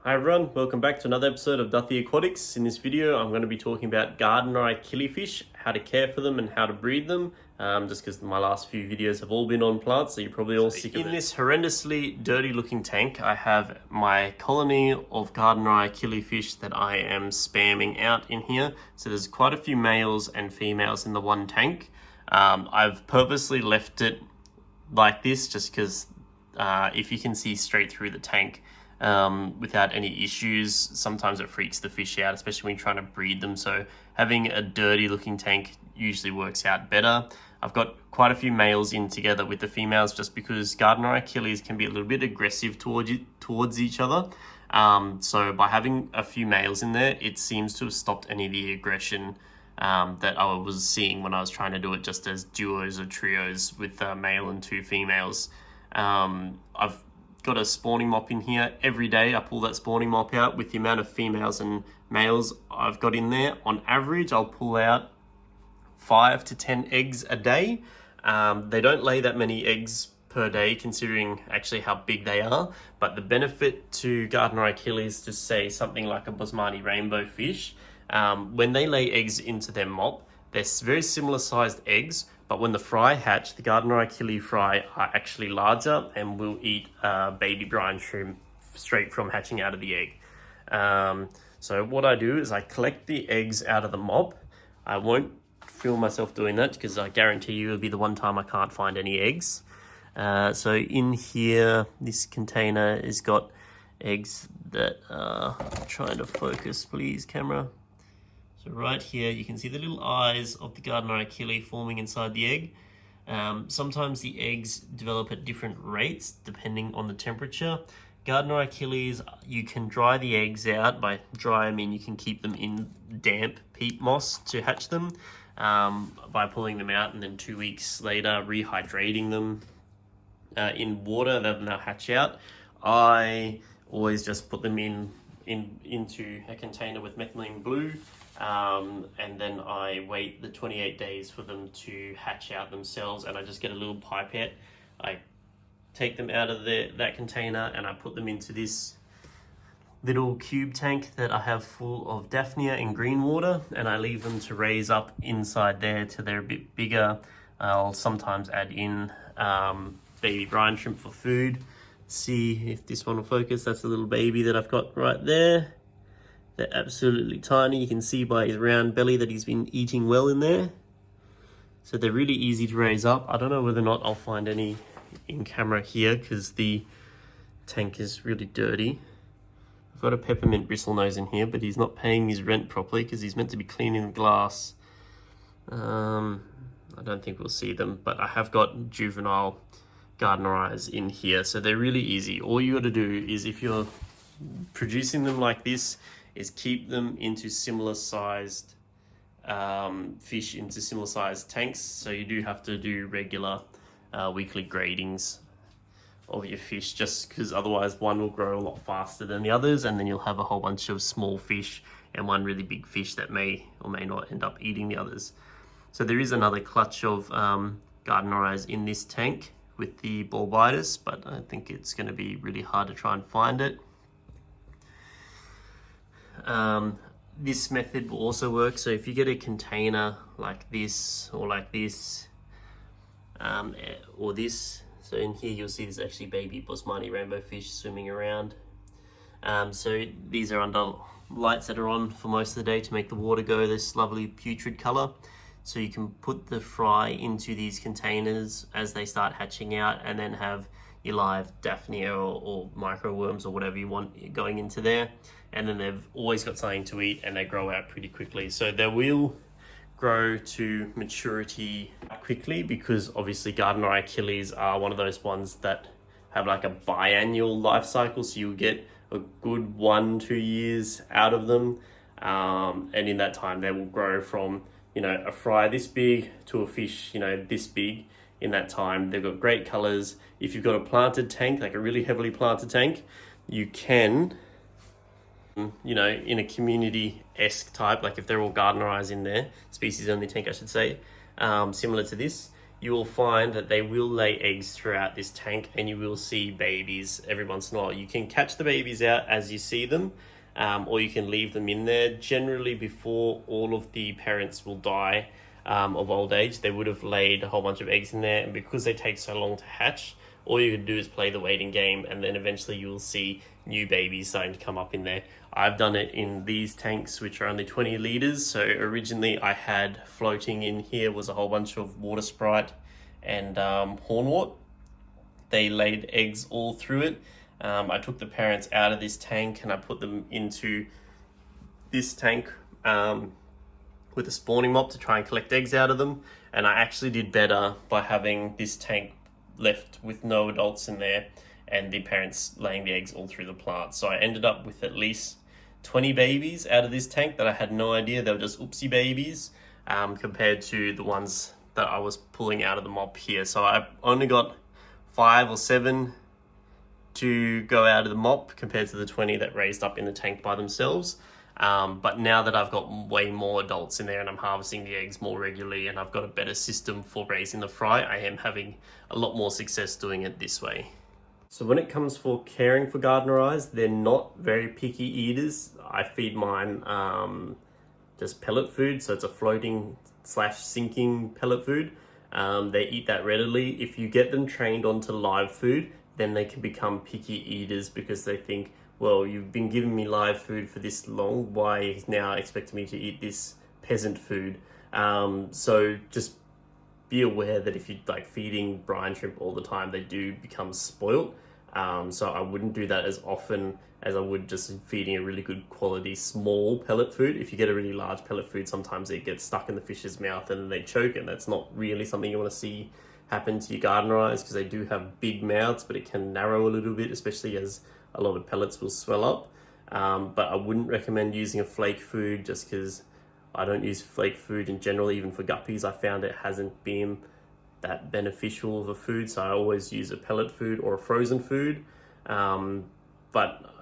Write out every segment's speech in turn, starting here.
Hi everyone, welcome back to another episode of Duthie Aquatics. In this video, I'm going to be talking about Gardneri Killi fish, how to care for them and how to breed them. Just because my last few videos have all been on plants, so you're probably all sick of it. In this horrendously dirty looking tank, I have my colony of Gardneri Killi fish that I am spamming out in here. So there's quite a few males and females in the one tank. I've purposely left it like this just because if you can see straight through the tank, without any issues, sometimes it freaks the fish out, especially when you're trying to breed them. So having a dirty looking tank usually works out better. I've got quite a few males in together with the females just because Gardneri Killis can be a little bit aggressive towards each other. So by having a few males in there, it seems to have stopped any of the aggression that I was seeing when I was trying to do it just as duos or trios with a male and two females. I've got a spawning mop in here every day. I pull that spawning mop out with the amount of females and males I've got in there. On average, I'll pull out 5 to 10 eggs a day. They don't lay that many eggs per day considering actually how big they are, but the benefit to Gardneri Killi is to say something like a Bosmani rainbow fish. When they lay eggs into their mop, they're very similar sized eggs, but when the fry hatch, the Gardneri Killi fry are actually larger and will eat baby brine shrimp straight from hatching out of the egg. So what I do is I collect the eggs out of the mop. I won't film myself doing that because I guarantee you it'll be the one time I can't find any eggs. So in here, this container has got eggs that are trying to focus, please, camera. So right here, you can see the little eyes of the Gardneri Killi forming inside the egg. Sometimes the eggs develop at different rates depending on the temperature. Gardneri Killis, you can dry the eggs out. By dry, I mean you can keep them in damp peat moss to hatch them by pulling them out and then 2 weeks later rehydrating them in water. Then they'll hatch out. I always just put them into a container with methylene blue. And then I wait the 28 days for them to hatch out themselves, and I just get a little pipette. I take them out of that container and I put them into this little cube tank that I have full of Daphnia and green water, and I leave them to raise up inside there till they're a bit bigger. I'll sometimes add in baby brine shrimp for food. See if this one will focus. That's a little baby that I've got right there. They're absolutely tiny. You can see by his round belly that he's been eating well in there. So they're really easy to raise up. I don't know whether or not I'll find any in camera here because the tank is really dirty. I've got a peppermint bristlenose in here, but he's not paying his rent properly because he's meant to be cleaning the glass. I don't think we'll see them, but I have got juvenile Gardneris in here. So they're really easy. All you got to do is, if you're producing them like this, is keep them into similar sized fish into similar sized tanks. So you do have to do regular weekly gradings of your fish, just because otherwise one will grow a lot faster than the others, and then you'll have a whole bunch of small fish and one really big fish that may or may not end up eating the others. So there is another clutch of Gardneris in this tank with the Bulbitis, but I think it's going to be really hard to try and find it. This method will also work. So if you get a container like this or like this, or this, so in here you'll see there's actually baby Bosmani rainbow fish swimming around. So these are under lights that are on for most of the day to make the water go this lovely putrid color. So you can put the fry into these containers as they start hatching out, and then have your live Daphnia or microworms or whatever you want going into there. And then they've always got something to eat and they grow out pretty quickly. So they will grow to maturity quickly because obviously Gardneri Killis are one of those ones that have like a biannual life cycle. So you'll get a good 1-2 years out of them. And in that time they will grow from, a fry this big to a fish, this big. In that time, they've got great colors. If you've got a planted tank, like a really heavily planted tank, you can, in a community-esque type, like if they're all Gardneris in there, species only tank I should say, similar to this, you will find that they will lay eggs throughout this tank, and you will see babies every once in a while. You can catch the babies out as you see them, or you can leave them in there. Generally, before all of the parents will die of old age, they would have laid a whole bunch of eggs in there, and because they take so long to hatch, all you can do is play the waiting game, and then eventually you will see new babies starting to come up in there. I've done it in these tanks, which are only 20 litres. So originally I had floating in here was a whole bunch of water sprite and hornwort. They laid eggs all through it. I took the parents out of this tank and I put them into this tank with a spawning mop to try and collect eggs out of them. And I actually did better by having this tank left with no adults in there and the parents laying the eggs all through the plant. So I ended up with at least 20 babies out of this tank that I had no idea they were just oopsie babies, compared to the ones that I was pulling out of the mop here. So I only got 5 or 7 to go out of the mop compared to the 20 that raised up in the tank by themselves. But now that I've got way more adults in there and I'm harvesting the eggs more regularly and I've got a better system for raising the fry, I am having a lot more success doing it this way. So when it comes for caring for Gardneri, they're not very picky eaters. I feed mine just pellet food, so it's a floating / sinking pellet food. They eat that readily. If you get them trained onto live food, then they can become picky eaters because they think, well, you've been giving me live food for this long, why now expecting me to eat this peasant food? So just be aware that if you're like feeding brine shrimp all the time, they do become spoilt. So I wouldn't do that as often as I would just feeding a really good quality small pellet food. If you get a really large pellet food, sometimes it gets stuck in the fish's mouth and they choke, and that's not really something you want to see happen to your Gardneri, because they do have big mouths, but it can narrow a little bit, especially as a lot of pellets will swell up. But I wouldn't recommend using a flake food just because I don't use flake food in general. Even for guppies, I found it hasn't been that beneficial of a food, so I always use a pellet food or a frozen food. But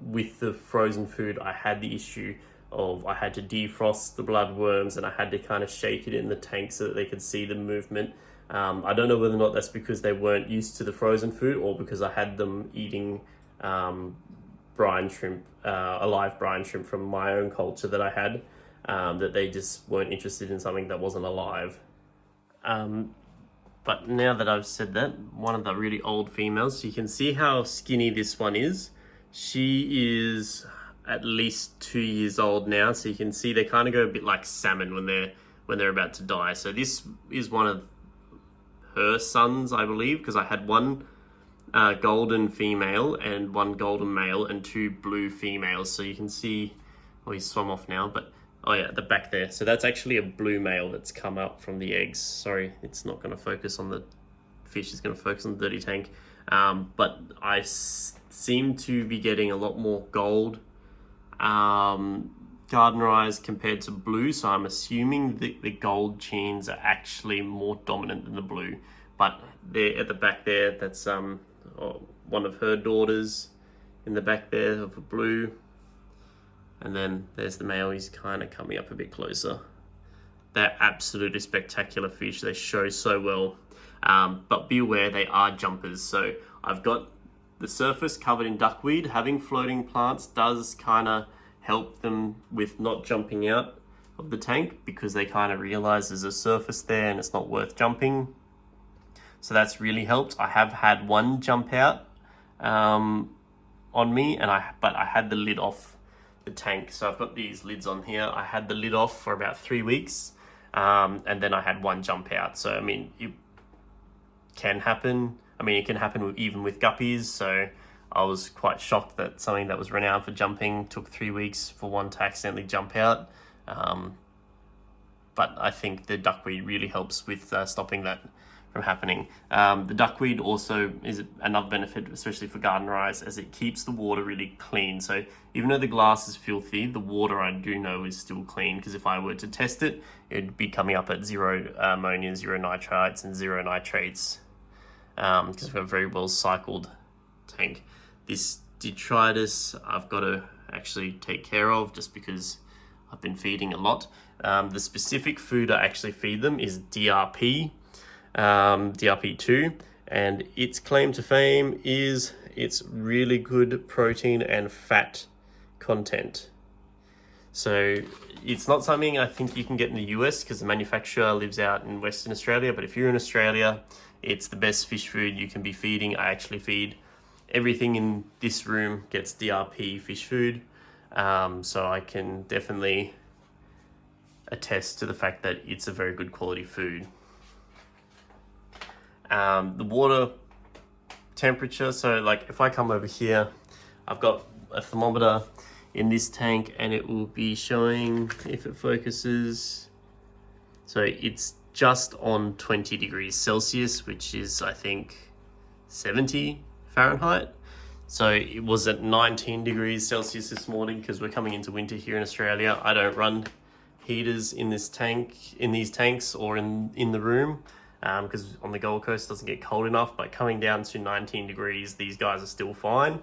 with the frozen food, I had the issue of I had to defrost the bloodworms and I had to kind of shake it in the tank so that they could see the movement. I don't know whether or not that's because they weren't used to the frozen food or because I had them eating brine shrimp, alive brine shrimp from my own culture that I had, that they just weren't interested in something that wasn't alive. But now that I've said that, one of the really old females, so you can see how skinny this one is. She is at least 2 years old now, so you can see they kind of go a bit like salmon when they're about to die. So this is one of her sons, I believe, because I had one golden female and one golden male and 2 blue females. So you can see, oh, he's swum off now, but oh yeah, the back there. So that's actually a blue male that's come up from the eggs. Sorry, it's not going to focus on the fish, it's going to focus on the dirty tank. But I seem to be getting a lot more gold Gardneri compared to blue, so I'm assuming that the gold cheens are actually more dominant than the blue. But there at the back there, that's one of her daughters in the back there of a blue. And then there's the male, he's kind of coming up a bit closer. They're absolutely spectacular fish, they show so well. But be aware, they are jumpers. So I've got the surface covered in duckweed. Having floating plants does kind of help them with not jumping out of the tank because they kind of realize there's a surface there and it's not worth jumping. So that's really helped. I have had one jump out on me, but I had the lid off the tank. So I've got these lids on here. I had the lid off for about 3 weeks, and then I had one jump out. So I mean, it can happen. I mean, it can happen even with guppies. So I was quite shocked that something that was renowned for jumping took 3 weeks for one to accidentally jump out. But I think the duckweed really helps with stopping that from happening. The duckweed also is another benefit, especially for Gardneri, as it keeps the water really clean. So even though the glass is filthy, the water I do know is still clean, because if I were to test it, it'd be coming up at 0 ammonia, 0 nitrites, and 0 nitrates, because we've got a very well cycled tank. This detritus I've got to actually take care of just because I've been feeding a lot. The specific food I actually feed them is DRP. DRP2, and its claim to fame is its really good protein and fat content. So it's not something I think you can get in the US because the manufacturer lives out in Western Australia, but if you're in Australia, it's the best fish food you can be feeding. I actually feed everything in this room gets DRP fish food, so I can definitely attest to the fact that it's a very good quality food. The water temperature, so like if I come over here, I've got a thermometer in this tank and it will be showing, if it focuses, so it's just on 20 degrees Celsius, which is I think 70 Fahrenheit. So it was at 19 degrees Celsius this morning because we're coming into winter here in Australia. I don't run heaters in this tank, in these tanks, or in the room, because on the Gold Coast it doesn't get cold enough. But coming down to 19 degrees, these guys are still fine.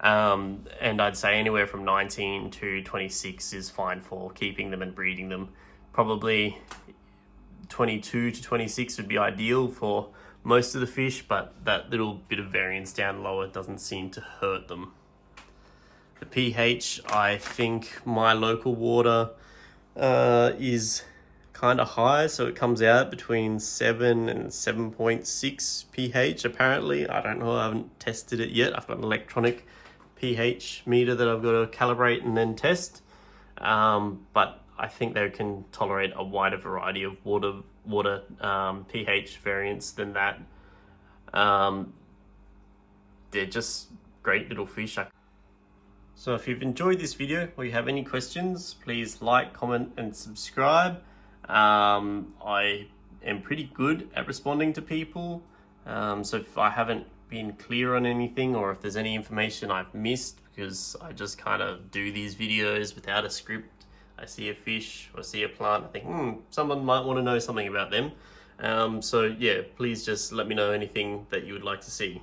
And I'd say anywhere from 19 to 26 is fine for keeping them and breeding them. Probably 22 to 26 would be ideal for most of the fish, but that little bit of variance down lower doesn't seem to hurt them. The pH, I think my local water is kind of high, so it comes out between 7 and 7.6 pH apparently. I don't know, I haven't tested it yet. I've got an electronic pH meter that I've got to calibrate and then test, but I think they can tolerate a wider variety of water pH variance than that. They're just great little fish. So if you've enjoyed this video or you have any questions, please like, comment and subscribe. I am pretty good at responding to people, so if I haven't been clear on anything or if there's any information I've missed, because I just kind of do these videos without a script. I see a fish or see a plant, I think, someone might want to know something about them. So yeah, please just let me know anything that you would like to see.